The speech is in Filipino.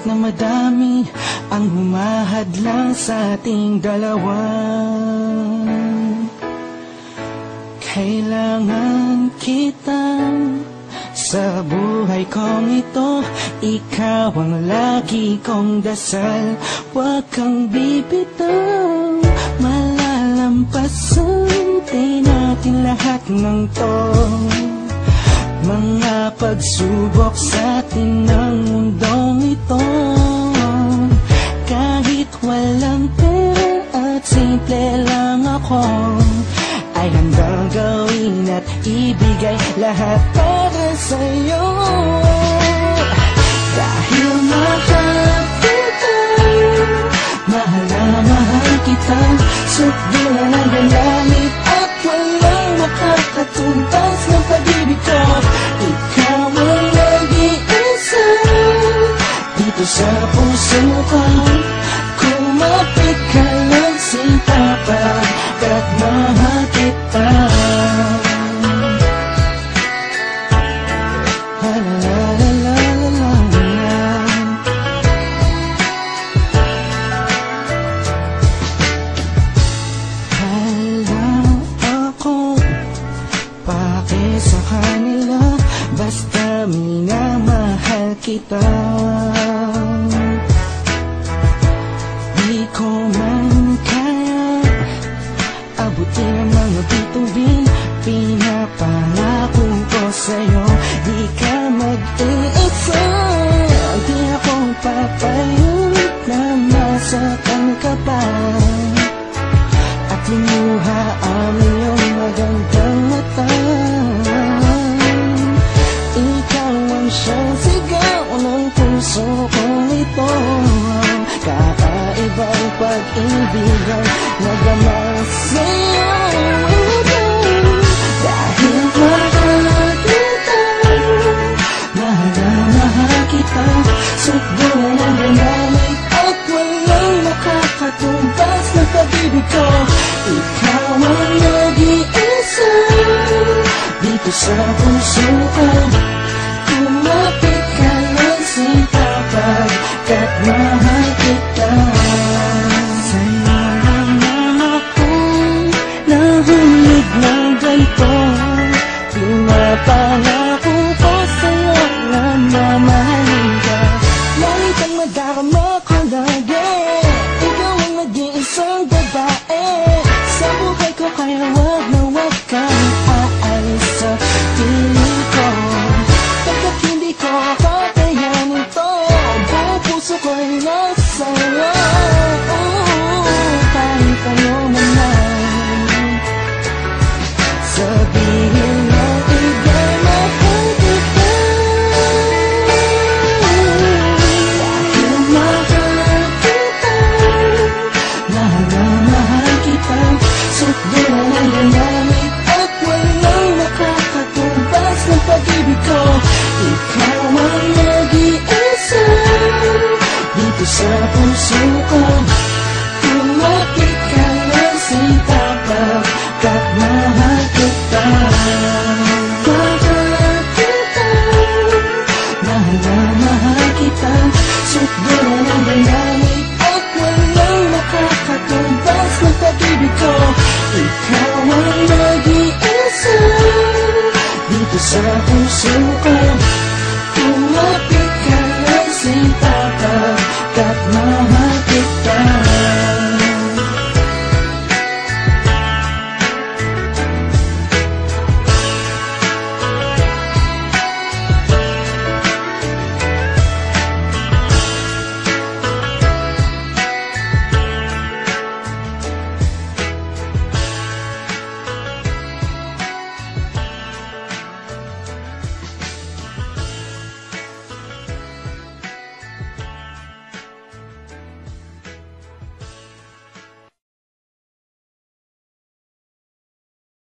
na madami ang humahadlang sa ating dalawa. Kailangan kita sa buhay kong ito. Ikaw ang lagi kong dasal. Huwag kang bibitaw, malalampasan din natin lahat ng to. Mga pagsubok sa atin ng mundong ito. Kahit walang pera at simple lang ako, ay handang gawin at ibigay lahat para sa'yo. Dahil mahal kita, mahal na mahal kita. Sukdulan ang galamit at walang makakatumbas ng pag-ibig ko. Ikaw ang nag-iisa dito sa puso ko. Kumapit ka lang sinta pagkat mahal kita. Sa kanila, basta minamahal kita. Di ko man kaya abutin ang mga bituin. Pinapangako ko sa'yo, di ka mag-iisa. Di ako papayag na masaktan ka pa at limuha ang iyong magandang mata. Siyang sigaw ng puso kong ito, kakaibang pag-ibig ang nagamang sa'yo. Dahil mahal kita, mahal na mahal kita. Sukdulan ang galamit at walang makakatumbas ng pag-ibig ko. Ikaw ang nag-iisa dito sa puso ko. Kumapit ka lang sinta pagkat mahal kita. Sa'yo lang naman akong nahulog ng ganito. Pinapangako ko sa'yo na mamahalin ka. Lagi kang madarama ko lagi. Ikaw ang nag-iisang babae sa buhay ko, kaya wag na wag kang aalis sa piling ko. Pagkat hindi ko kakayanin to, buong puso ko'y nasa'yo. Kahit ano naman sabihin mo, iba'y mahal kita. Dahil mahal kita, mahal na mahal kita. Sukdulan ang galamit at walang nakakatumbas ng pag-ibig ko. Ikaw ang nag-iisa dito sa puso ko. Kumapit ka lang sinta pagkat mahal kita. Mahal kita, mahal na mahal kita. Sukdulan ang galamit at walang makakatumbas ng pag-ibig ko. Ikaw ang nag-iisa dito sa puso